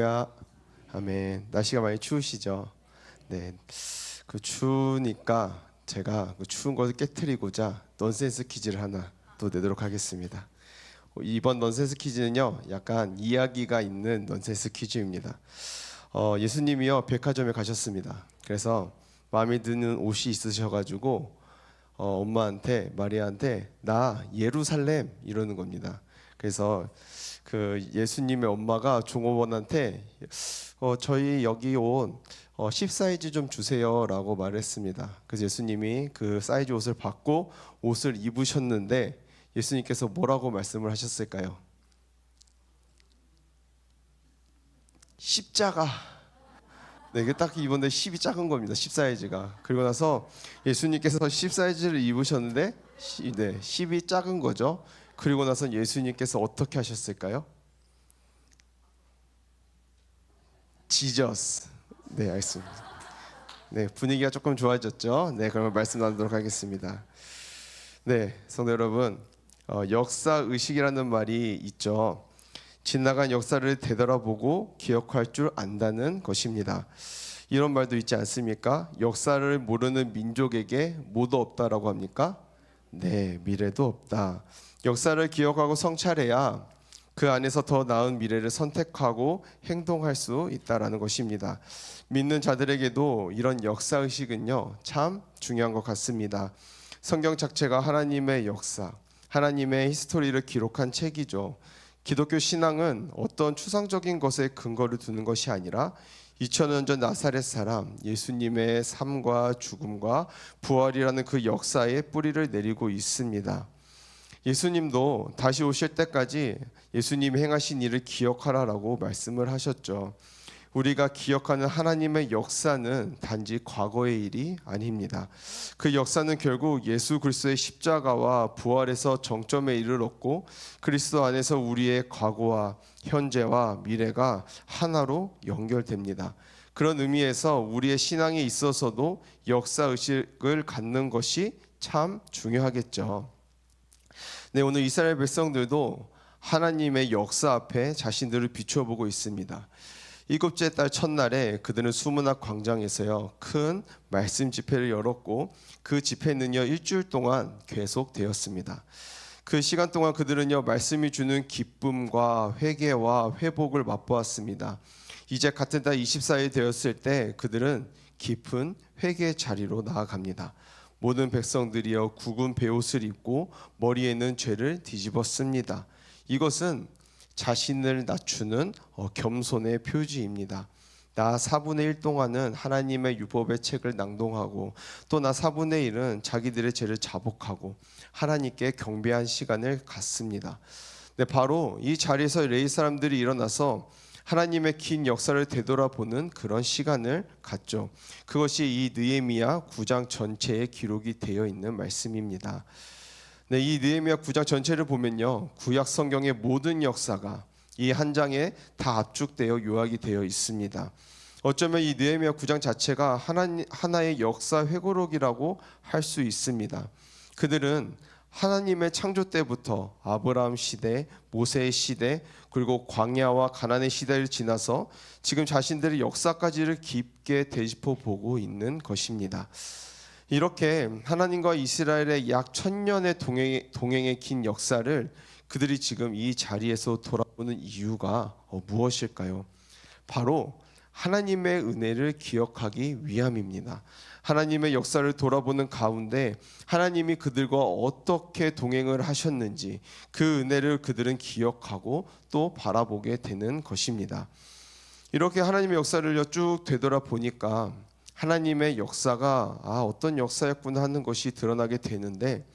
야, 아멘. 날씨가 많이 추우시죠? 네, 그 추우니까 제가 그 추운 것을 깨트리고자 넌센스 퀴즈를 하나 또 내도록 하겠습니다. 이번 넌센스 퀴즈는요, 약간 이야기가 있는 넌센스 퀴즈입니다. 예수님이요 백화점에 가셨습니다. 그래서 마음에 드는 옷이 있으셔가지고 엄마한테 마리아한테 나 예루살렘 이러는 겁니다. 그래서 그 예수님의 엄마가 종업원한테 저희 여기 옷 10 사이즈 좀 주세요라고 말했습니다. 그래서 예수님이 그 사이즈 옷을 받고 옷을 입으셨는데 예수님께서 뭐라고 말씀을 하셨을까요? 십자가. 네, 이게 딱 입었는데 10이 작은 겁니다. 10 사이즈가. 그리고 나서 예수님께서 10 사이즈를 입으셨는데 10이 작은 거죠. 그리고 나서 예수님께서 어떻게 하셨을까요? 지저스. 네, 알겠습니다. 네, 분위기가 조금 좋아졌죠. 네, 그러면 말씀 나누도록 하겠습니다. 네, 성도 여러분, 역사 의식이라는 말이 있죠. 지나간 역사를 되돌아보고 기억할 줄 안다는 것입니다. 이런 말도 있지 않습니까? 역사를 모르는 민족에게 뭐도 없다라고 합니까? 네, 미래도 없다. 역사를 기억하고 성찰해야 그 안에서 더 나은 미래를 선택하고 행동할 수 있다라는 것입니다. 믿는 자들에게도 이런 역사 의식은요, 참 중요한 것 같습니다. 성경 자체가 하나님의 역사, 하나님의 히스토리를 기록한 책이죠. 기독교 신앙은 어떤 추상적인 것에 근거를 두는 것이 아니라 2000년 전 나사렛 사람 예수님의 삶과 죽음과 부활이라는 그 역사에 뿌리를 내리고 있습니다. 예수님도 다시 오실 때까지 예수님이 행하신 일을 기억하라라고 말씀을 하셨죠. 우리가 기억하는 하나님의 역사는 단지 과거의 일이 아닙니다. 그 역사는 결국 예수 그리스도의 십자가와 부활에서 정점에 이르렀고 그리스도 안에서 우리의 과거와 현재와 미래가 하나로 연결됩니다. 그런 의미에서 우리의 신앙에 있어서도 역사 의식을 갖는 것이 참 중요하겠죠. 네, 오늘 이스라엘 백성들도 하나님의 역사 앞에 자신들을 비춰보고 있습니다. 일곱째 달 첫날에 그들은 수문학 광장에서요 큰 말씀 집회를 열었고 그 집회는요 일주일 동안 계속되었습니다. 그 시간 동안 그들은요 말씀이 주는 기쁨과 회개와 회복을 맛보았습니다. 이제 같은 달 24일 되었을 때 그들은 깊은 회개의 자리로 나아갑니다. 모든 백성들이여 굵은 베옷을 입고 머리에는 죄를 뒤집었습니다. 이것은 자신을 낮추는 겸손의 표지입니다. 나 4분의 1 동안은 하나님의 율법의 책을 낭독하고 또 나 4분의 1은 자기들의 죄를 자복하고 하나님께 경배한 시간을 갖습니다. 네, 바로 이 자리에서 레위 사람들이 일어나서 하나님의 긴 역사를 되돌아보는 그런 시간을 갖죠. 그것이 이 느헤미야 9장 전체에 기록이 되어 있는 말씀입니다. 네, 이 느헤미야 9장 전체를 보면요 구약 성경의 모든 역사가 이 한 장에 다 압축되어 요약이 되어 있습니다. 어쩌면 이 느헤미야 9장 자체가 하나의 역사 회고록이라고 할 수 있습니다. 그들은 하나님의 창조 때부터 아브라함 시대, 모세의 시대, 그리고 광야와 가나안의 시대를 지나서 지금 자신들의 역사까지를 깊게 되짚어 보고 있는 것입니다. 이렇게 하나님과 이스라엘의 약 1000년의 동행의 긴 역사를 그들이 지금 이 자리에서 돌아보는 이유가 무엇일까요? 바로 하나님의 은혜를 기억하기 위함입니다. 하나님의 역사를 돌아보는 가운데 하나님이 그들과 어떻게 동행을 하셨는지 그 은혜를 그들은 기억하고 또 바라보게 되는 것입니다. 이렇게 하나님의 역사를 쭉 되돌아보니까 하나님의 역사가 어떤 역사였구나 하는 것이 드러나게 되는데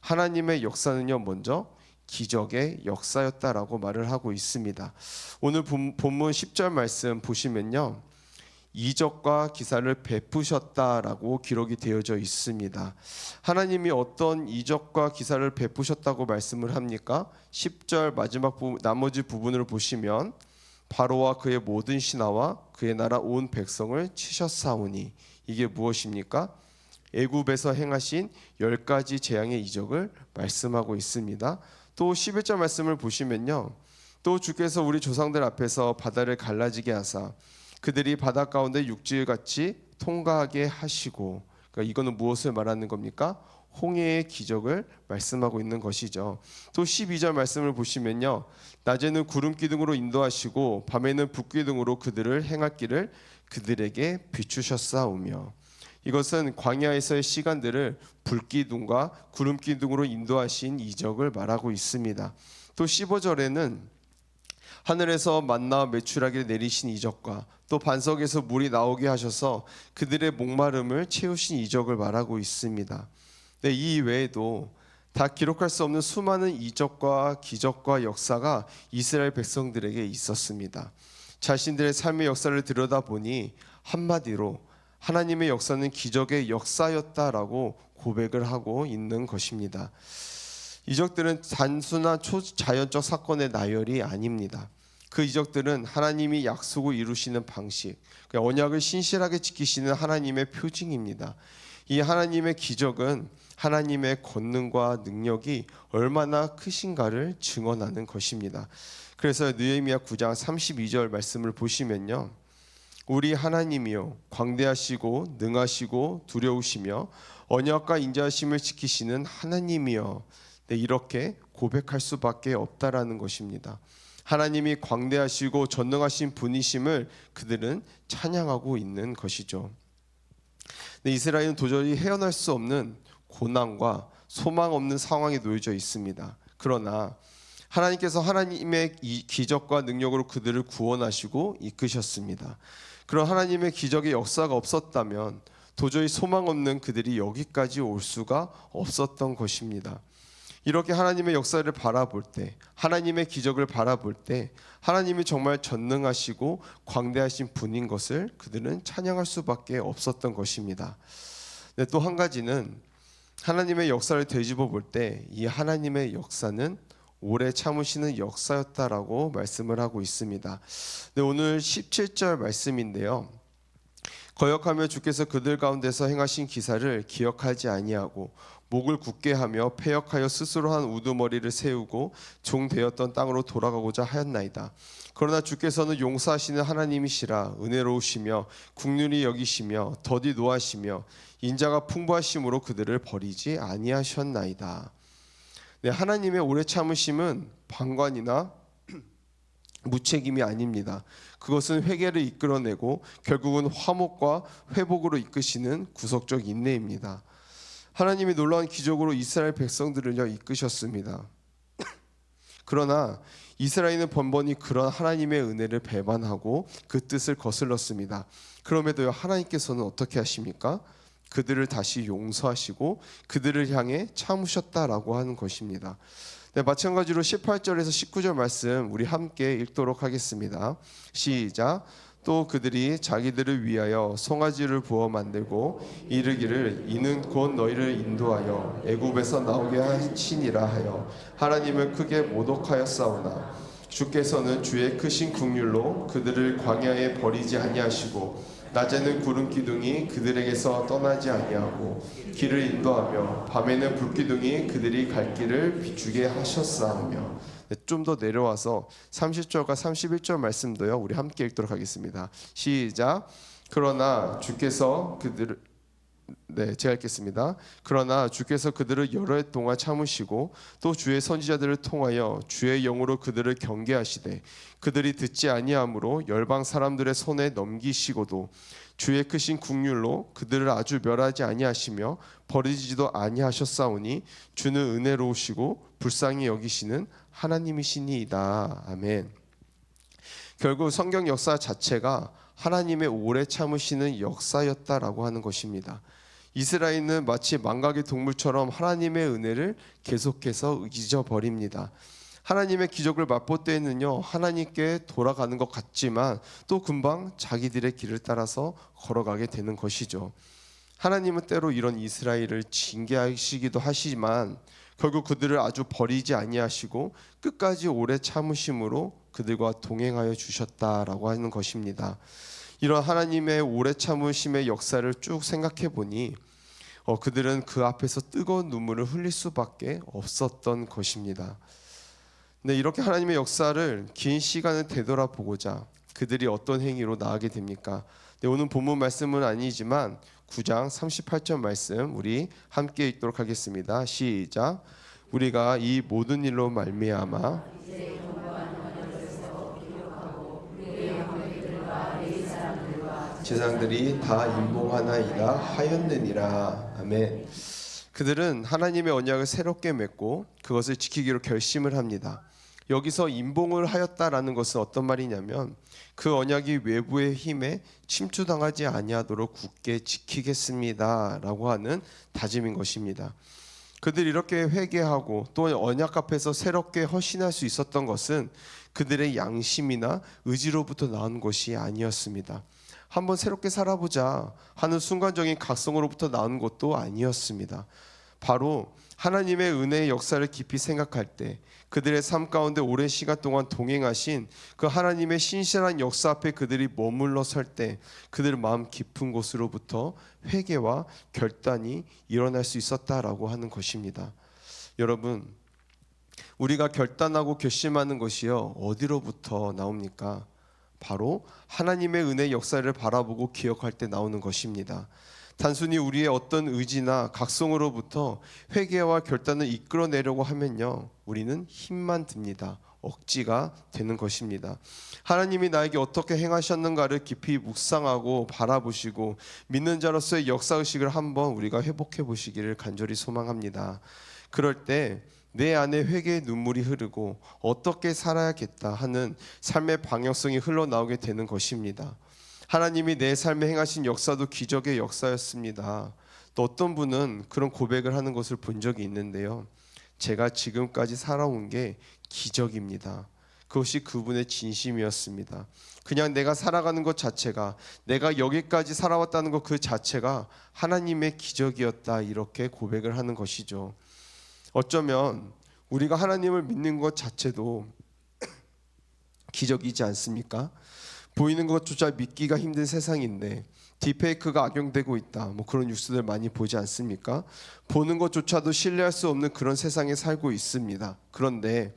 하나님의 역사는요 먼저 기적의 역사였다라고 말을 하고 있습니다. 오늘 본문 10절 말씀 보시면요 이적과 기사를 베푸셨다라고 기록이 되어져 있습니다. 하나님이 어떤 이적과 기사를 베푸셨다고 말씀을 합니까? 10절 마지막 나머지 부분을 보시면 바로와 그의 모든 신하와 그의 나라 온 백성을 치셨사오니 이게 무엇입니까? 애굽에서 행하신 10가지 재앙의 이적을 말씀하고 있습니다. 또 11절 말씀을 보시면요 또 주께서 우리 조상들 앞에서 바다를 갈라지게 하사 그들이 바다 가운데 육지같이 통과하게 하시고, 그러니까 이거는 무엇을 말하는 겁니까? 홍해의 기적을 말씀하고 있는 것이죠. 또 12절 말씀을 보시면요, 낮에는 구름 기둥으로 인도하시고 밤에는 불 기둥으로 그들을 행할 길을 그들에게 비추셨사오며, 이것은 광야에서의 시간들을 불기둥과 구름기둥으로 인도하신 이적을 말하고 있습니다. 또 15절에는 하늘에서 만나와 메추라기를 내리신 이적과 또 반석에서 물이 나오게 하셔서 그들의 목마름을 채우신 이적을 말하고 있습니다. 네, 이 외에도 다 기록할 수 없는 수많은 이적과 기적과 역사가 이스라엘 백성들에게 있었습니다. 자신들의 삶의 역사를 들여다보니 한마디로 하나님의 역사는 기적의 역사였다라고 고백을 하고 있는 것입니다. 이적들은 단순한 초자연적 사건의 나열이 아닙니다. 그 이적들은 하나님이 약속을 이루시는 방식, 언약을 신실하게 지키시는 하나님의 표징입니다. 이 하나님의 기적은 하나님의 권능과 능력이 얼마나 크신가를 증언하는 것입니다. 그래서 느헤미야 9장 32절 말씀을 보시면요, 우리 하나님이요 광대하시고 능하시고 두려우시며 언약과 인자하심을 지키시는 하나님이요, 네, 이렇게 고백할 수밖에 없다라는 것입니다. 하나님이 광대하시고 전능하신 분이심을 그들은 찬양하고 있는 것이죠. 네, 이스라엘은 도저히 헤어날 수 없는 고난과 소망 없는 상황에 놓여져 있습니다. 그러나 하나님께서 하나님의 이 기적과 능력으로 그들을 구원하시고 이끄셨습니다. 그런 하나님의 기적의 역사가 없었다면 도저히 소망 없는 그들이 여기까지 올 수가 없었던 것입니다. 이렇게 하나님의 역사를 바라볼 때, 하나님의 기적을 바라볼 때 하나님이 정말 전능하시고 광대하신 분인 것을 그들은 찬양할 수밖에 없었던 것입니다. 네, 또 한 가지는 하나님의 역사를 되짚어 볼 때 이 하나님의 역사는 오래 참으시는 역사였다라고 말씀을 하고 있습니다. 네, 오늘 17절 말씀인데요, 거역하며 주께서 그들 가운데서 행하신 기사를 기억하지 아니하고 목을 굳게 하며 패역하여 스스로 한 우두머리를 세우고 종되었던 땅으로 돌아가고자 하였나이다. 그러나 주께서는 용서하시는 하나님이시라 은혜로우시며 국률이 여기시며 더디 노하시며 인자가 풍부하심으로 그들을 버리지 아니하셨나이다. 네, 하나님의 오래 참으심은 방관이나 무책임이 아닙니다. 그것은 회개를 이끌어내고 결국은 화목과 회복으로 이끄시는 구속적 인내입니다. 하나님이 놀라운 기적으로 이스라엘 백성들을 이끄셨습니다. 그러나 이스라엘은 번번이 그런 하나님의 은혜를 배반하고 그 뜻을 거슬렀습니다. 그럼에도 하나님께서는 어떻게 하십니까? 그들을 다시 용서하시고 그들을 향해 참으셨다라고 하는 것입니다. 네, 마찬가지로 18절에서 19절 말씀 우리 함께 읽도록 하겠습니다. 시작. 또 그들이 자기들을 위하여 송아지를 부어 만들고 이르기를 이는 곧 너희를 인도하여 애굽에서 나오게 하시니라 하여 하나님을 크게 모독하였사오나 주께서는 주의 크신 긍휼로 그들을 광야에 버리지 아니하시고 낮에는 구름 기둥이 그들에게서 떠나지 아니하고 길을 인도하며 밤에는 불 기둥이 그들이 갈 길을 비추게 하셨사오며. 네, 좀 더 내려와서 30절과 31절 말씀도요 우리 함께 읽도록 하겠습니다. 시작. 그러나 주께서 그들을 제가 읽겠습니다. 그러나 주께서 그들을 여러 해 동안 참으시고 또 주의 선지자들을 통하여 주의 영으로 그들을 경계하시되 그들이 듣지 아니하므로 열방 사람들의 손에 넘기시고도 주의 크신 긍휼로 그들을 아주 멸하지 아니하시며 버리지도 아니하셨사오니 주는 은혜로우시고 불쌍히 여기시는 하나님이시니이다. 아멘. 결국 성경 역사 자체가 하나님의 오래 참으시는 역사였다라고 하는 것입니다. 이스라엘은 마치 망각의 동물처럼 하나님의 은혜를 계속해서 잊어버립니다. 하나님의 기적을 맛볼 때는요 하나님께 돌아가는 것 같지만 또 금방 자기들의 길을 따라서 걸어가게 되는 것이죠. 하나님은 때로 이런 이스라엘을 징계하시기도 하시지만 결국 그들을 아주 버리지 아니하시고 끝까지 오래 참으심으로 그들과 동행하여 주셨다라고 하는 것입니다. 이런 하나님의 오래 참으심의 역사를 쭉 생각해 보니 그들은 그 앞에서 뜨거운 눈물을 흘릴 수밖에 없었던 것입니다. 네, 이렇게 하나님의 역사를 긴 시간을 되돌아보고자 그들이 어떤 행위로 나아가게 됩니까? 네, 오늘 본문 말씀은 아니지만 9장 38절 말씀 우리 함께 읽도록 하겠습니다. 시작. 우리가 이 모든 일로 말미암아 제사장들이 다 인봉하나이다 하였느니라. 아멘. 그들은 하나님의 언약을 새롭게 맺고 그것을 지키기로 결심을 합니다. 여기서 인봉을 하였다라는 것은 어떤 말이냐면 그 언약이 외부의 힘에 침투당하지 아니하도록 굳게 지키겠습니다라고 하는 다짐인 것입니다. 그들이 이렇게 회개하고 또 언약 앞에서 새롭게 헌신할 수 있었던 것은 그들의 양심이나 의지로부터 나온 것이 아니었습니다. 한번 새롭게 살아보자 하는 순간적인 각성으로부터 나온 것도 아니었습니다. 바로 하나님의 은혜의 역사를 깊이 생각할 때 그들의 삶 가운데 오랜 시간 동안 동행하신 그 하나님의 신실한 역사 앞에 그들이 머물러 설 때 그들의 마음 깊은 곳으로부터 회개와 결단이 일어날 수 있었다라고 하는 것입니다. 여러분, 우리가 결단하고 결심하는 것이요 어디로부터 나옵니까? 바로 하나님의 은혜의 역사를 바라보고 기억할 때 나오는 것입니다. 단순히 우리의 어떤 의지나 각성으로부터 회개와 결단을 이끌어내려고 하면요 우리는 힘만 듭니다. 억지가 되는 것입니다. 하나님이 나에게 어떻게 행하셨는가를 깊이 묵상하고 바라보시고 믿는 자로서의 역사의식을 한번 우리가 회복해 보시기를 간절히 소망합니다. 그럴 때 내 안에 회개의 눈물이 흐르고 어떻게 살아야겠다 하는 삶의 방향성이 흘러나오게 되는 것입니다. 하나님이 내 삶에 행하신 역사도 기적의 역사였습니다. 또 어떤 분은 그런 고백을 하는 것을 본 적이 있는데요. 제가 지금까지 살아온 게 기적입니다. 그것이 그분의 진심이었습니다. 그냥 내가 살아가는 것 자체가, 내가 여기까지 살아왔다는 것 그 자체가 하나님의 기적이었다, 이렇게 고백을 하는 것이죠. 어쩌면 우리가 하나님을 믿는 것 자체도 기적이지 않습니까? 보이는 것조차 믿기가 힘든 세상인데 딥페이크가 악용되고 있다, 그런 뉴스들 많이 보지 않습니까? 보는 것조차도 신뢰할 수 없는 그런 세상에 살고 있습니다. 그런데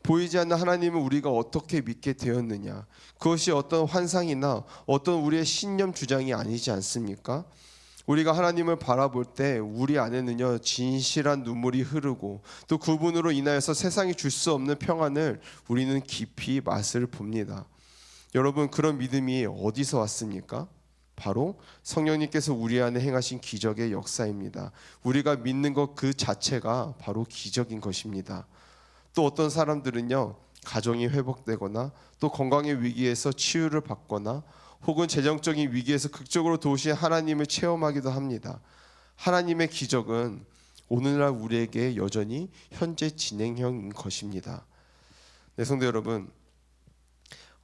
보이지 않는 하나님을 우리가 어떻게 믿게 되었느냐, 그것이 어떤 환상이나 어떤 우리의 신념 주장이 아니지 않습니까? 우리가 하나님을 바라볼 때 우리 안에는요 진실한 눈물이 흐르고 또 그분으로 인하여서 세상이 줄 수 없는 평안을 우리는 깊이 맛을 봅니다. 여러분, 그런 믿음이 어디서 왔습니까? 바로 성령님께서 우리 안에 행하신 기적의 역사입니다. 우리가 믿는 것 그 자체가 바로 기적인 것입니다. 또 어떤 사람들은요 가정이 회복되거나 또 건강의 위기에서 치유를 받거나 혹은 재정적인 위기에서 극적으로 도우신 하나님을 체험하기도 합니다. 하나님의 기적은 오늘날 우리에게 여전히 현재 진행형인 것입니다. 네, 성도 여러분,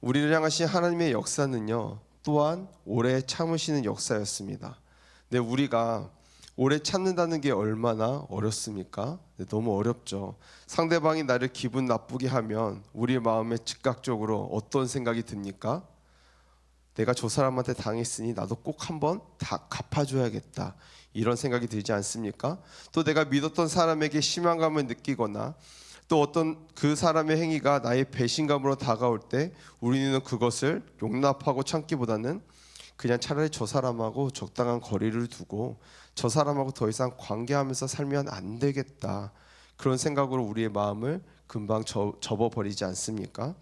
우리를 향하신 하나님의 역사는요 또한 오래 참으시는 역사였습니다. 네, 우리가 오래 참는다는 게 얼마나 어렵습니까? 네, 너무 어렵죠. 상대방이 나를 기분 나쁘게 하면 우리 마음에 즉각적으로 어떤 생각이 듭니까? 내가 저 사람한테 당했으니 나도 꼭 한번 다 갚아줘야겠다, 이런 생각이 들지 않습니까? 또 내가 믿었던 사람에게 실망감을 느끼거나 또 어떤 그 사람의 행위가 나의 배신감으로 다가올 때 우리는 그것을 용납하고 참기보다는 그냥 차라리 저 사람하고 적당한 거리를 두고 저 사람하고 더 이상 관계하면서 살면 안 되겠다, 그런 생각으로 우리의 마음을 금방 접어버리지 않습니까?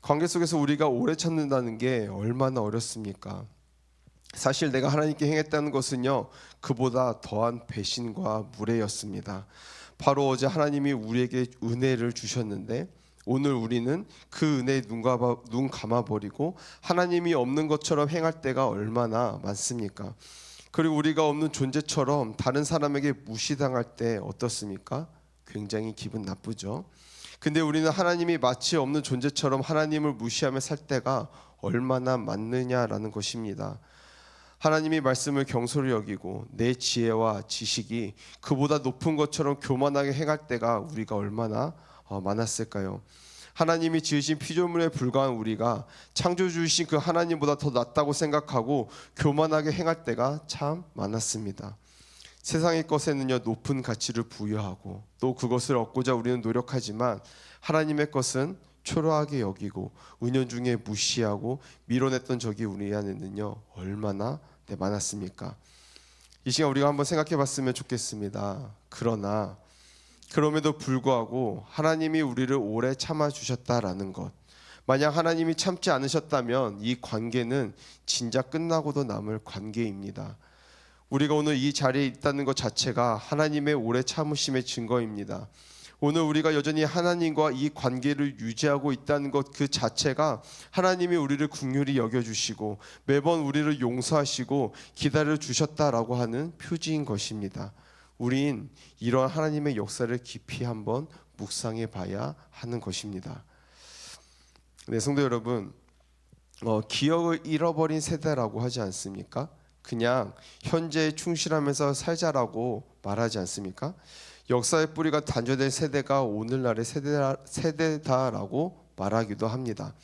관계 속에서 우리가 오래 참는다는 게 얼마나 어렵습니까? 사실 내가 하나님께 행했다는 것은요 그보다 더한 배신과 무례였습니다. 바로 어제 하나님이 우리에게 은혜를 주셨는데 오늘 우리는 그 은혜에 눈 감아버리고 하나님이 없는 것처럼 행할 때가 얼마나 많습니까? 그리고 우리가 없는 존재처럼 다른 사람에게 무시당할 때 어떻습니까? 굉장히 기분 나쁘죠. 근데 우리는 하나님이 마치 없는 존재처럼 하나님을 무시하며 살 때가 얼마나 많느냐라는 것입니다. 하나님이 말씀을 경솔히 여기고 내 지혜와 지식이 그보다 높은 것처럼 교만하게 행할 때가 우리가 얼마나 많았을까요? 하나님이 지으신 피조물에 불과한 우리가 창조주이신 그 하나님보다 더 낫다고 생각하고 교만하게 행할 때가 참 많았습니다. 세상의 것에는요 높은 가치를 부여하고 또 그것을 얻고자 우리는 노력하지만 하나님의 것은 초라하게 여기고 은연중에 무시하고 밀어냈던 적이 우리 안에는요 얼마나 많았습니까? 이 시간 우리가 한번 생각해 봤으면 좋겠습니다. 그럼에도 불구하고 하나님이 우리를 오래 참아주셨다라는 것, 만약 하나님이 참지 않으셨다면 이 관계는 진작 끝나고도 남을 관계입니다. 우리가 오늘 이 자리에 있다는 것 자체가 하나님의 오래 참으심의 증거입니다. 오늘 우리가 여전히 하나님과 이 관계를 유지하고 있다는 것 그 자체가 하나님이 우리를 긍휼히 여겨주시고 매번 우리를 용서하시고 기다려 주셨다라고 하는 표지인 것입니다. 우린 이러한 하나님의 역사를 깊이 한번 묵상해 봐야 하는 것입니다. 네, 성도 여러분, 기억을 잃어버린 세대라고 하지 않습니까? 그냥 현재에 충실하면서 살자라고 말하지 않습니까? 역사의 뿌리가 단절된 세대가 오늘날의 세대다라고 말하기도 합니다.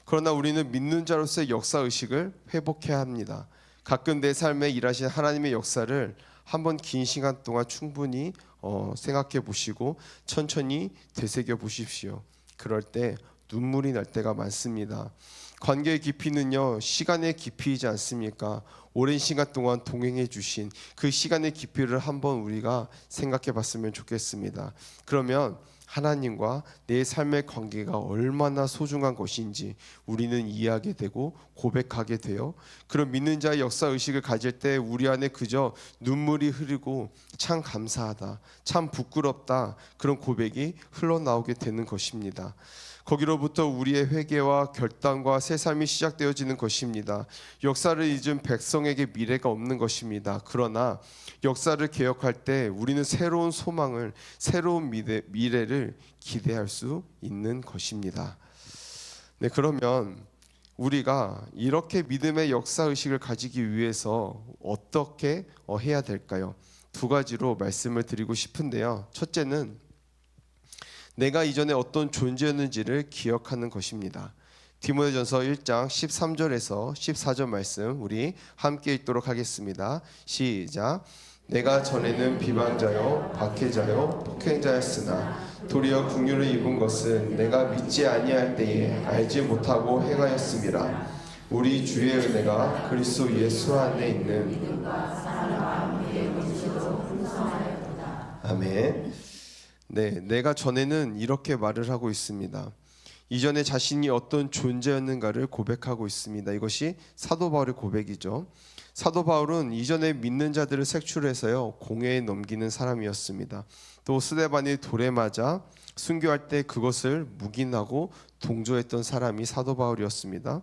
그러나 우리는 믿는 자로서의 역사의식을 회복해야 합니다. 가끔 내 삶에 일하신 하나님의 역사를 한번 긴 시간 동안 충분히 생각해 보시고 천천히 되새겨 보십시오. 그럴 때 눈물이 날 때가 많습니다. 관계의 깊이는요 시간의 깊이이지 않습니까? 오랜 시간 동안 동행해 주신 그 시간의 깊이를 한번 우리가 생각해 봤으면 좋겠습니다. 그러면 하나님과 내 삶의 관계가 얼마나 소중한 것인지 우리는 이해하게 되고 고백하게 돼요. 그런 믿는 자의 역사의식을 가질 때 우리 안에 그저 눈물이 흐르고 참 감사하다, 참 부끄럽다 그런 고백이 흘러나오게 되는 것입니다. 거기로부터 우리의 회개와 결단과 새 삶이 시작되어지는 것입니다. 역사를 잊은 백성에게 미래가 없는 것입니다. 그러나 역사를 개혁할 때 우리는 새로운 소망을, 새로운 미래를 기대할 수 있는 것입니다. 네, 그러면 우리가 이렇게 믿음의 역사의식을 가지기 위해서 어떻게 해야 될까요? 두 가지로 말씀을 드리고 싶은데요. 첫째는 내가 이전에 어떤 존재였는지를 기억하는 것입니다. 디모데전서 1장 13절에서 14절 말씀 우리 함께 읽도록 하겠습니다. 시작. 내가 전에는 비방자요 박해자요 폭행자였으나 도리어 긍휼을 입은 것은 내가 믿지 아니할 때에 알지 못하고 행하였음이라. 우리 주의 은혜가 그리스도 예수 안에 있는 아멘. 네, 내가 전에는 이렇게 말을 하고 있습니다. 이전에 자신이 어떤 존재였는가를 고백하고 있습니다. 이것이 사도 바울의 고백이죠. 사도 바울은 이전에 믿는 자들을 색출해서요 공회에 넘기는 사람이었습니다. 또 스데반이 돌에 맞아 순교할 때 그것을 묵인하고 동조했던 사람이 사도 바울이었습니다.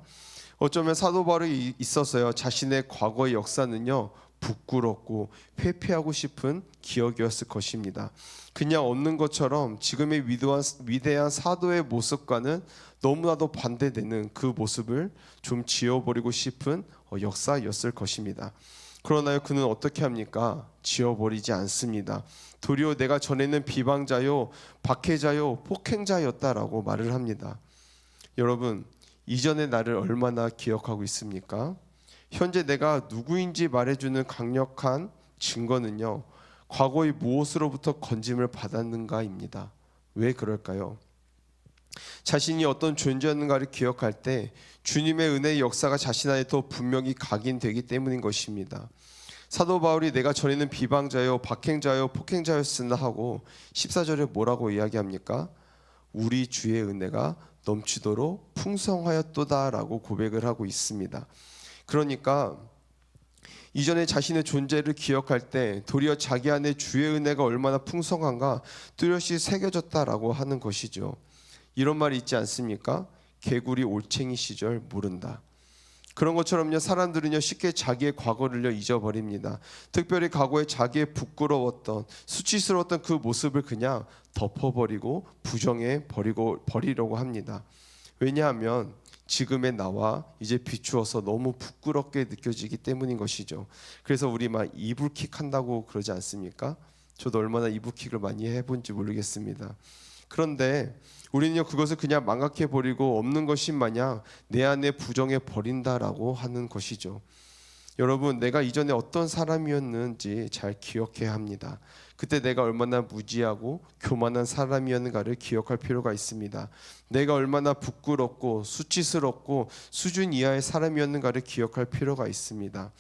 어쩌면 사도 바울이 있어서요 자신의 과거의 역사는요 부끄럽고 회피하고 싶은 기억이었을 것입니다. 그냥 없는 것처럼 지금의 위대한 사도의 모습과는 너무나도 반대되는 그 모습을 좀 지워버리고 싶은 역사였을 것입니다. 그러나 그는 어떻게 합니까? 지워버리지 않습니다. 도리어 내가 전에는 비방자요 박해자요 폭행자였다라고 말을 합니다. 여러분, 이전의 나를 얼마나 기억하고 있습니까? 현재 내가 누구인지 말해주는 강력한 증거는요 과거의 무엇으로부터 건짐을 받았는가입니다. 왜 그럴까요? 자신이 어떤 존재였는가를 기억할 때 주님의 은혜의 역사가 자신 안에 더 분명히 각인되기 때문인 것입니다. 사도 바울이 내가 전에는 비방자요 박행자요 폭행자였으나 하고 14절에 뭐라고 이야기합니까? 우리 주의 은혜가 넘치도록 풍성하였도다라고 고백을 하고 있습니다. 그러니까 이전에 자신의 존재를 기억할 때 도리어 자기 안에 주의 은혜가 얼마나 풍성한가 뚜렷이 새겨졌다라고 하는 것이죠. 이런 말이 있지 않습니까? 개구리 올챙이 시절 모른다. 그런 것처럼요 사람들은요 쉽게 자기의 과거를요 잊어버립니다. 특별히 과거에 자기의 부끄러웠던 수치스러웠던 그 모습을 그냥 덮어버리고 부정해 버리려고 합니다. 왜냐하면 지금의 나와 이제 비추어서 너무 부끄럽게 느껴지기 때문인 것이죠. 그래서 우리 막 이불킥 한다고 그러지 않습니까? 저도 얼마나 이불킥을 많이 해본지 모르겠습니다. 그런데 우리는요 그것을 그냥 망각해 버리고 없는 것인 마냥 내 안에 부정해 버린다라고 하는 것이죠. 여러분, 내가 이전에 어떤 사람이었는지 잘 기억해야 합니다. 그때 내가 얼마나 무지하고 교만한 사람이었는가를 기억할 필요가 있습니다. 내가 얼마나 부끄럽고 수치스럽고 수준 이하의 사람이었는가를 기억할 필요가 있습니다.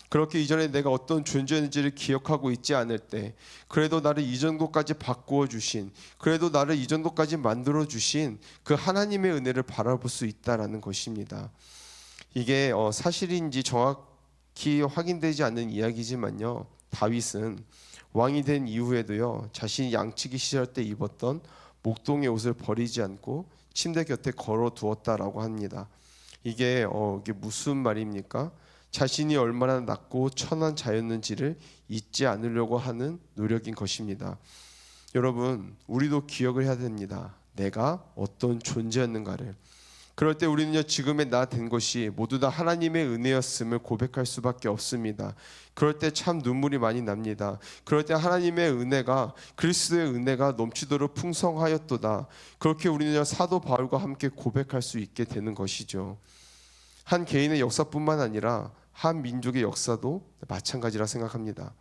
그렇게 이전에 내가 어떤 존재였는지를 기억하고 있지 않을 때, 그래도 나를 이 정도까지 바꾸어 주신, 그래도 나를 이 정도까지 만들어 주신 그 하나님의 은혜를 바라볼 수 있다라는 것입니다. 이게 사실인지 정확히 확인되지 않는 이야기지만요, 다윗은 왕이 된 이후에도요, 자신이 양치기 시절 때 입었던 목동의 옷을 버리지 않고 침대 곁에 걸어 두었다라고 합니다. 이게 무슨 말입니까? 자신이 얼마나 낮고 천한 자였는지를 잊지 않으려고 하는 노력인 것입니다. 여러분, 우리도 기억을 해야 됩니다. 내가 어떤 존재였는가를. 그럴 때 우리는요, 지금의 나 된 것이 모두 다 하나님의 은혜였음을 고백할 수밖에 없습니다. 그럴 때 참 눈물이 많이 납니다. 그럴 때 하나님의 은혜가, 그리스도의 은혜가 넘치도록 풍성하였도다. 그렇게 우리는요, 사도 바울과 함께 고백할 수 있게 되는 것이죠. 한 개인의 역사뿐만 아니라 한 민족의 역사도 마찬가지라 생각합니다.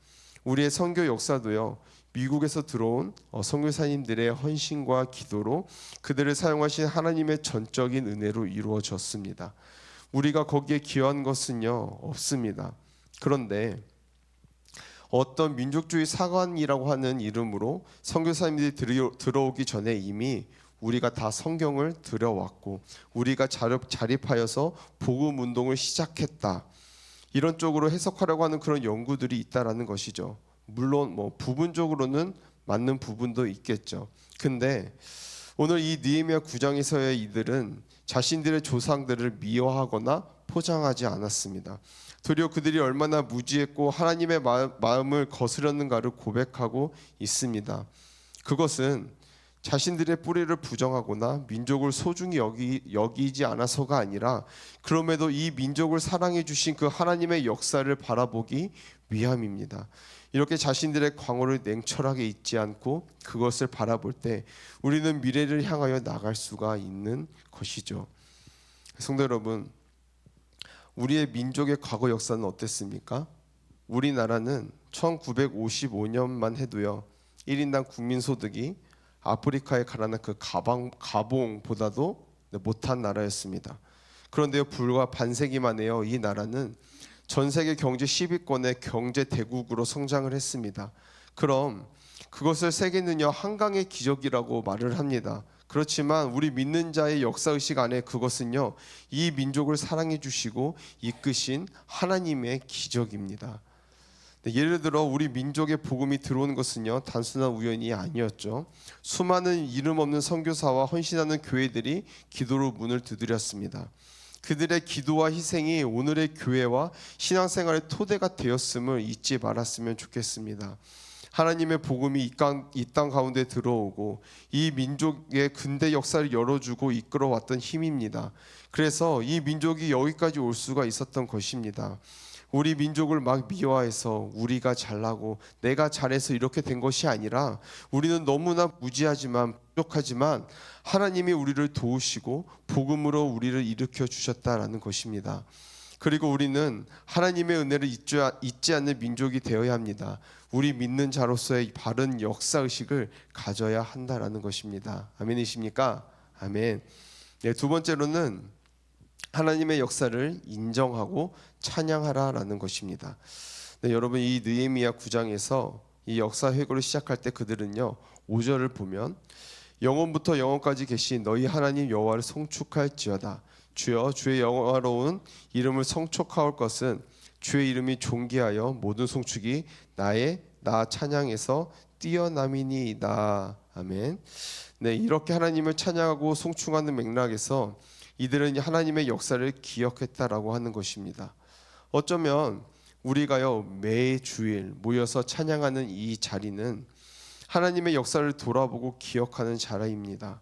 우리의 선교 역사도요, 미국에서 들어온 선교사님들의 헌신과 기도로 그들을 사용하신 하나님의 전적인 은혜로 이루어졌습니다. 우리가 거기에 기여한 것은요, 없습니다. 그런데 어떤 민족주의 사관이라고 하는 이름으로 선교사님들이 들어오기 전에 이미 우리가 다 성경을 들여왔고 우리가 자립하여서 복음 운동을 시작했다, 이런 쪽으로 해석하려고 하는 그런 연구들이 있다라는 것이죠. 물론 부분적으로는 맞는 부분도 있겠죠. 근데 오늘 이 느헤미야 9장에서의 이들은 자신들의 조상들을 미워하거나 포장하지 않았습니다. 도리어 그들이 얼마나 무지했고 하나님의 마음을 거스렸는가를 고백하고 있습니다. 그것은 자신들의 뿌리를 부정하거나 민족을 소중히 여기지 않아서가 아니라, 그럼에도 이 민족을 사랑해 주신 그 하나님의 역사를 바라보기 위함입니다. 이렇게 자신들의 광호를 냉철하게 잊지 않고 그것을 바라볼 때 우리는 미래를 향하여 나갈 수가 있는 것이죠. 성도 여러분, 우리의 민족의 과거 역사는 어땠습니까? 우리나라는 1955년만 해도요, 1인당 국민소득이 아프리카에 가라는 그 가봉보다도 못한 나라였습니다. 그런데요, 불과 반세기 만에요, 이 나라는 전 세계 경제 10위권의 경제 대국으로 성장을 했습니다. 그럼 그것을 세계는요, 한강의 기적이라고 말을 합니다. 그렇지만 우리 믿는 자의 역사의식 안에 그것은요, 이 민족을 사랑해 주시고 이끄신 하나님의 기적입니다. 예를 들어 우리 민족의 복음이 들어오는 것은요, 단순한 우연이 아니었죠. 수많은 이름 없는 선교사와 헌신하는 교회들이 기도로 문을 두드렸습니다. 그들의 기도와 희생이 오늘의 교회와 신앙생활의 토대가 되었음을 잊지 말았으면 좋겠습니다. 하나님의 복음이 이 땅 가운데 들어오고 이 민족의 근대 역사를 열어주고 이끌어왔던 힘입니다. 그래서 이 민족이 여기까지 올 수가 있었던 것입니다. 우리 민족을 막 미워해서 우리가 잘나고 내가 잘해서 이렇게 된 것이 아니라, 우리는 너무나 무지하지만 부족하지만 하나님이 우리를 도우시고 복음으로 우리를 일으켜 주셨다라는 것입니다. 그리고 우리는 하나님의 은혜를 잊지 않는 민족이 되어야 합니다. 우리 믿는 자로서의 바른 역사의식을 가져야 한다라는 것입니다. 아멘이십니까? 아멘. 네, 두 번째로는 하나님의 역사를 인정하고 찬양하라라는 것입니다. 네, 여러분, 이 느헤미야 9장에서 이 역사 회고를 시작할 때 그들은요, 5절을 보면 영원부터 영원까지 계신 너희 하나님 여호와를 송축할지어다. 주여, 주의 영화로운 이름을 송축하올 것은 주의 이름이 존귀하여 모든 송축이 나 찬양에서 뛰어남이니이다. 아멘. 네, 이렇게 하나님을 찬양하고 송축하는 맥락에서 이들은 하나님의 역사를 기억했다라고 하는 것입니다. 어쩌면 우리가요, 매주일 모여서 찬양하는 이 자리는 하나님의 역사를 돌아보고 기억하는 자리입니다.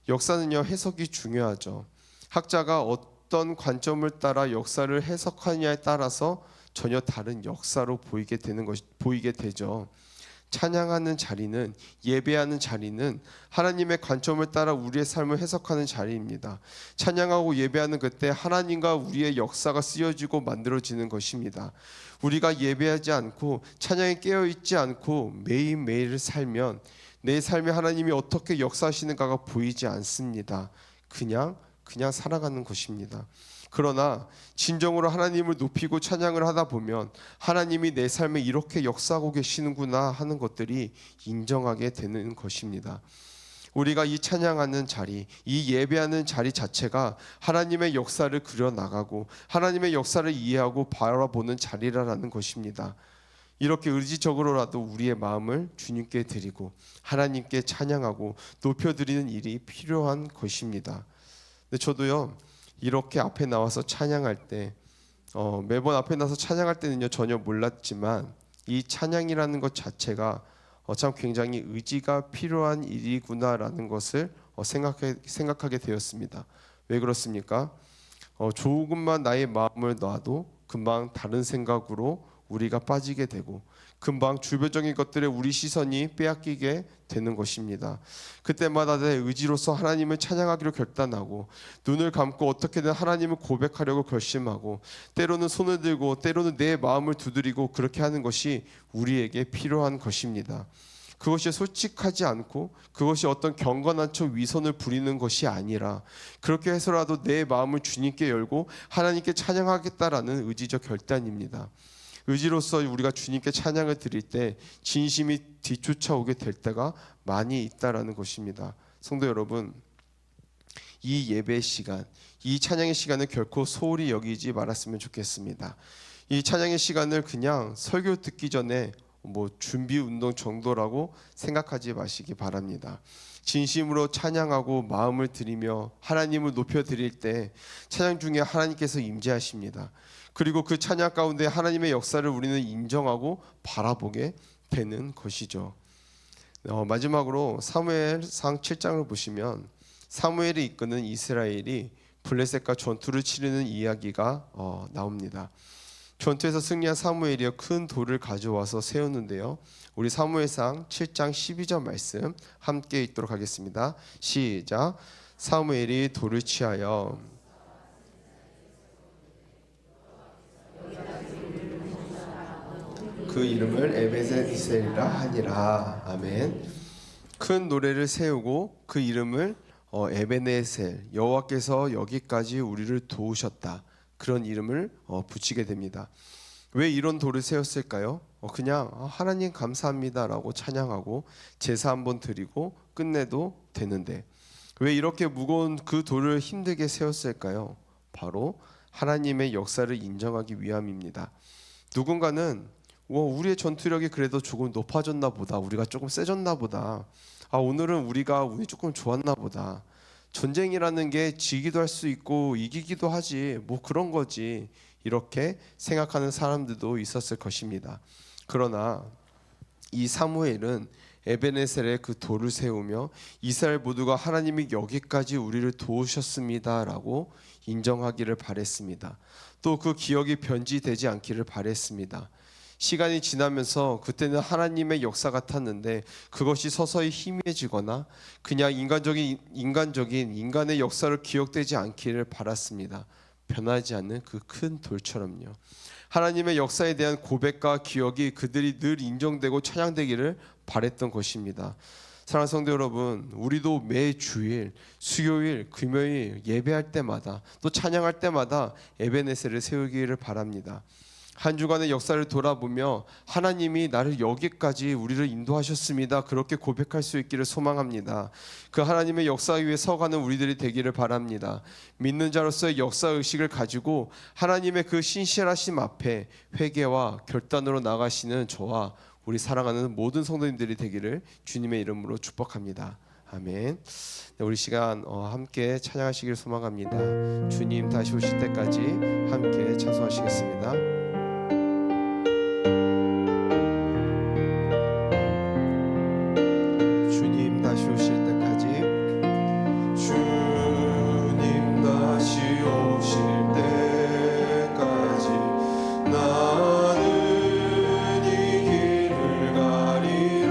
역사는요, 해석이 중요하죠. 학자가 어떤 관점을 따라 역사를 해석하느냐에 따라서 전혀 다른 역사로 보이게 되죠. 찬양하는 자리는, 예배하는 자리는 하나님의 관점을 따라 우리의 삶을 해석하는 자리입니다. 찬양하고 예배하는 그때 하나님과 우리의 역사가 쓰여지고 만들어지는 것입니다. 우리가 예배하지 않고 찬양에 깨어있지 않고 매일매일을 살면 내 삶에 하나님이 어떻게 역사하시는가가 보이지 않습니다. 그냥 살아가는 것입니다. 그러나 진정으로 하나님을 높이고 찬양을 하다 보면 하나님이 내 삶에 이렇게 역사하고 계시는구나 하는 것들이 인정하게 되는 것입니다. 우리가 이 찬양하는 자리, 이 예배하는 자리 자체가 하나님의 역사를 그려나가고 하나님의 역사를 이해하고 바라보는 자리라는 것입니다. 이렇게 의지적으로라도 우리의 마음을 주님께 드리고 하나님께 찬양하고 높여드리는 일이 필요한 것입니다. 근데 저도요, 이렇게 앞에 나와서 찬양할 때 매번 앞에 나와서 찬양할 때는요 전혀 몰랐지만 이 찬양이라는 것 자체가 참 굉장히 의지가 필요한 일이구나라는 것을 생각하게 되었습니다. 왜 그렇습니까? 조금만 나의 마음을 놔도 금방 다른 생각으로 우리가 빠지게 되고 금방 주변적인 것들에 우리 시선이 빼앗기게 되는 것입니다. 그때마다 내 의지로서 하나님을 찬양하기로 결단하고 눈을 감고 어떻게든 하나님을 고백하려고 결심하고 때로는 손을 들고 때로는 내 마음을 두드리고 그렇게 하는 것이 우리에게 필요한 것입니다. 그것이 솔직하지 않고 그것이 어떤 경건한 척 위선을 부리는 것이 아니라 그렇게 해서라도 내 마음을 주님께 열고 하나님께 찬양하겠다라는 의지적 결단입니다. 의지로서 우리가 주님께 찬양을 드릴 때 진심이 뒤쫓아오게 될 때가 많이 있다라는 것입니다. 성도 여러분, 이 예배 시간, 이 찬양의 시간을 결코 소홀히 여기지 말았으면 좋겠습니다. 이 찬양의 시간을 그냥 설교 듣기 전에 준비 운동 정도라고 생각하지 마시기 바랍니다. 진심으로 찬양하고 마음을 드리며 하나님을 높여 드릴 때 찬양 중에 하나님께서 임재하십니다. 그리고 그 찬양 가운데 하나님의 역사를 우리는 인정하고 바라보게 되는 것이죠. 마지막으로 사무엘상 7장을 보시면 사무엘이 이끄는 이스라엘이 블레셋과 전투를 치르는 이야기가 나옵니다. 전투에서 승리한 사무엘이 큰 돌을 가져와서 세웠는데요. 우리 사무엘상 7장 12절 말씀 함께 읽도록 하겠습니다. 시작. 사무엘이 돌을 취하여 그 이름을 에베네셀이라 하니라. 아멘. 큰 노래를 세우고 그 이름을 에베네셀, 여호와께서 여기까지 우리를 도우셨다, 그런 이름을 붙이게 됩니다. 왜 이런 돌을 세웠을까요? 그냥 하나님 감사합니다라고 찬양하고 제사 한번 드리고 끝내도 되는데 왜 이렇게 무거운 그 돌을 힘들게 세웠을까요? 바로 하나님의 역사를 인정하기 위함입니다. 누군가는 우리의 전투력이 그래도 조금 높아졌나 보다, 우리가 조금 세졌나 보다, 오늘은 우리가 운이 조금 좋았나 보다, 전쟁이라는 게 지기도 할 수 있고 이기기도 하지, 그런 거지, 이렇게 생각하는 사람들도 있었을 것입니다. 그러나 이 사무엘은 에베네셀의 그 돌을 세우며 이스라엘 모두가 하나님이 여기까지 우리를 도우셨습니다라고 인정하기를 바랬습니다. 또 그 기억이 변질되지 않기를 바랬습니다. 시간이 지나면서 그때는 하나님의 역사 같았는데 그것이 서서히 희미해지거나 그냥 인간의 역사를 기억되지 않기를 바랐습니다. 변하지 않는 그 큰 돌처럼요. 하나님의 역사에 대한 고백과 기억이 그들이 늘 인정되고 찬양되기를 바랬던 것입니다. 사랑하는 성도 여러분, 우리도 매 주일, 수요일, 금요일 예배할 때마다 또 찬양할 때마다 에베네셀을 세우기를 바랍니다. 한 주간의 역사를 돌아보며 하나님이 나를 여기까지 우리를 인도하셨습니다, 그렇게 고백할 수 있기를 소망합니다. 그 하나님의 역사 위에 서가는 우리들이 되기를 바랍니다. 믿는 자로서의 역사의식을 가지고 하나님의 그 신실하심 앞에 회개와 결단으로 나가시는 저와 우리 사랑하는 모든 성도님들이 되기를 주님의 이름으로 축복합니다. 아멘. 우리 시간 함께 찬양하시기를 소망합니다. 주님 다시 오실 때까지 함께 찬송하시겠습니다. 주님 다시 오실 때까지, 주님 다시 오실 때까지 나는 이 길을 가리라.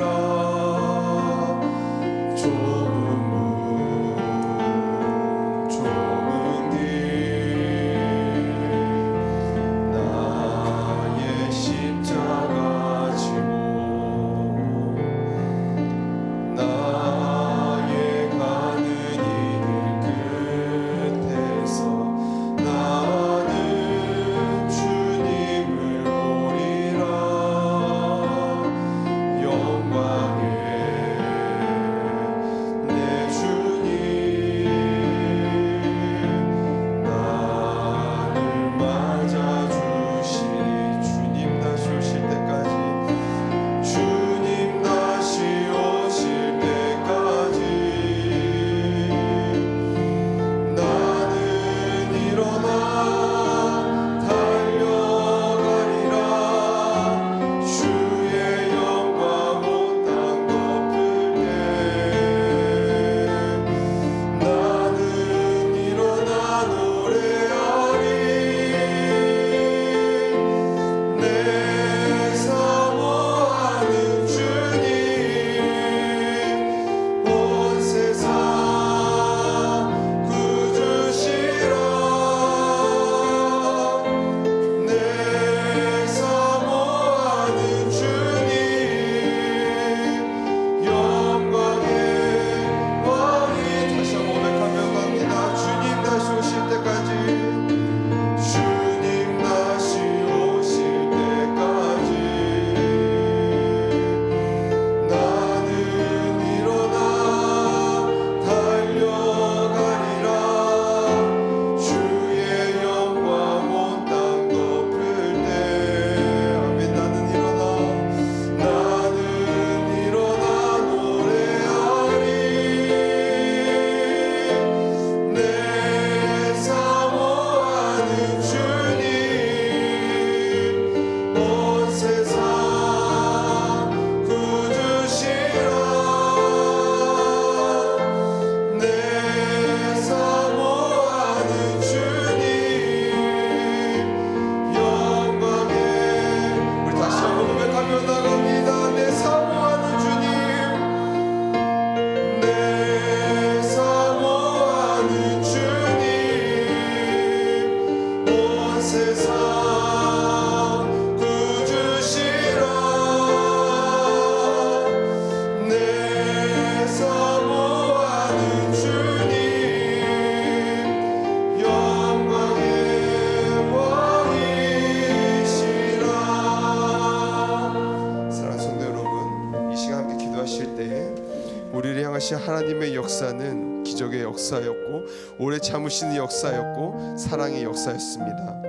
우리를 향하신 하나님의 역사는 기적의 역사였고 오래 참으시는 역사였고 사랑의 역사였습니다.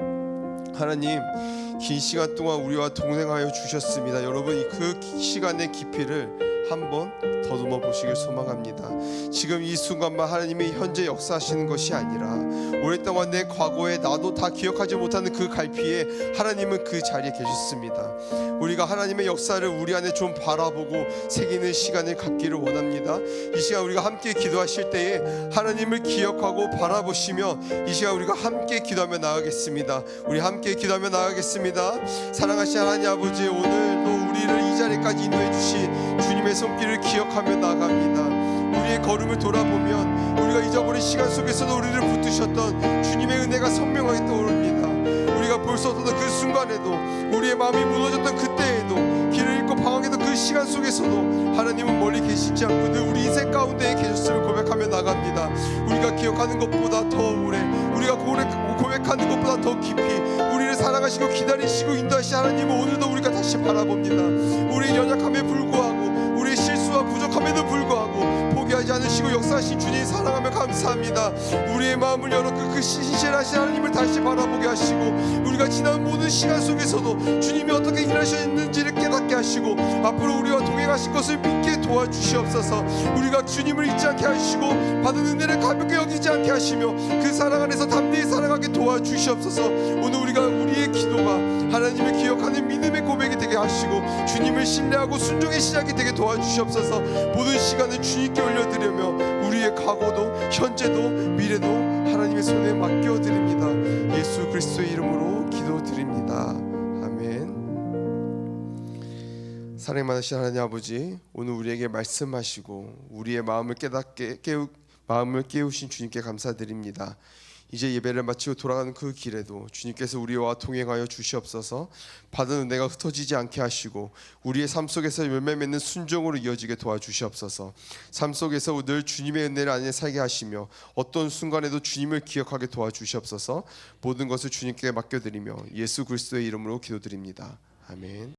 하나님, 긴 시간 동안 우리와 동행하여 주셨습니다. 여러분, 그 시간의 깊이를 한번 더듬어 보시길 소망합니다. 지금 이 순간만 하나님이 현재 역사하시는 것이 아니라 오랫동안 내 과거에 나도 다 기억하지 못하는 그 갈피에 하나님은 그 자리에 계셨습니다. 우리가 하나님의 역사를 우리 안에 좀 바라보고 새기는 시간을 갖기를 원합니다. 이 시간 우리가 함께 기도하실 때에 하나님을 기억하고 바라보시며 이 시간 우리가 함께 기도하며 나아가겠습니다. 우리 함께 기도하며 나아가겠습니다. 사랑하신 하나님 아버지, 오늘도 우리를 이 자리까지 인도해 주신 주님의 손길을 기억하며 나아갑니다. 우리의 걸음을 돌아보면 우리가 잊어버린 시간 속에서도 우리를 붙드셨던 주님의 은혜가 선명하게 떠오릅니다. 우리가 볼 수 없던 그 순간에도, 우리의 마음이 무너졌던 그때에도, 길을 잃고 방황했던 그 시간 속에서도 하나님은 멀리 계시지 않고 늘 우리 인생 가운데에 계셨음을 고백하며 나갑니다. 우리가 기억하는 것보다 더 오래, 우리가 고백하는 것보다 더 깊이 우리를 사랑하시고 기다리시고 인도하신 하나님은 오늘도 우리가 다시 바라봅니다. 우리의 연약함에 불구하고, 우리의 실수와 부족함에도 불구하고 포기하지 않으시고 역사하신 주님 사랑하며 감사합니다. 우리의 마음을 열어 그 신실하신 하나님을 다시 바라보게 하시고, 우리가 지난 모든 시간 속에서도 주님이 어떻게 일하셨는지를 깨닫게 하시고 앞으로 우리와 동행하실 것을 믿게 도와주시옵소서. 우리가 주님을 잊지 않게 하시고 받은 은혜를 가볍게 여기지 않게 하시며 그 사랑 안에서 담대히 살아가게 도와주시옵소서. 오늘 우리의 기도가 하나님을 기억하는 믿음의 고백이 되게 하시고 주님을 신뢰하고 순종의 시작이 되게 도와주시옵소서. 모든 시간을 주님께 올려드리며 우리의 과거도 현재도 미래도 하나님의 손에 맡겨드립니다. 예수 그리스도의 이름으로 기도드립니다. 아멘. 사랑이 많으신 하나님 아버지, 오늘 우리에게 말씀하시고 우리의 마음을 마음을 깨우신 주님께 감사드립니다. 이제 예배를 마치고 돌아가는 그 길에도 주님께서 우리와 동행하여 주시옵소서. 받은 은혜가 흩어지지 않게 하시고 우리의 삶 속에서 열매 맺는 순종으로 이어지게 도와주시옵소서. 삶 속에서 늘 주님의 은혜를 안에 살게 하시며 어떤 순간에도 주님을 기억하게 도와주시옵소서. 모든 것을 주님께 맡겨드리며 예수 그리스도의 이름으로 기도드립니다. 아멘.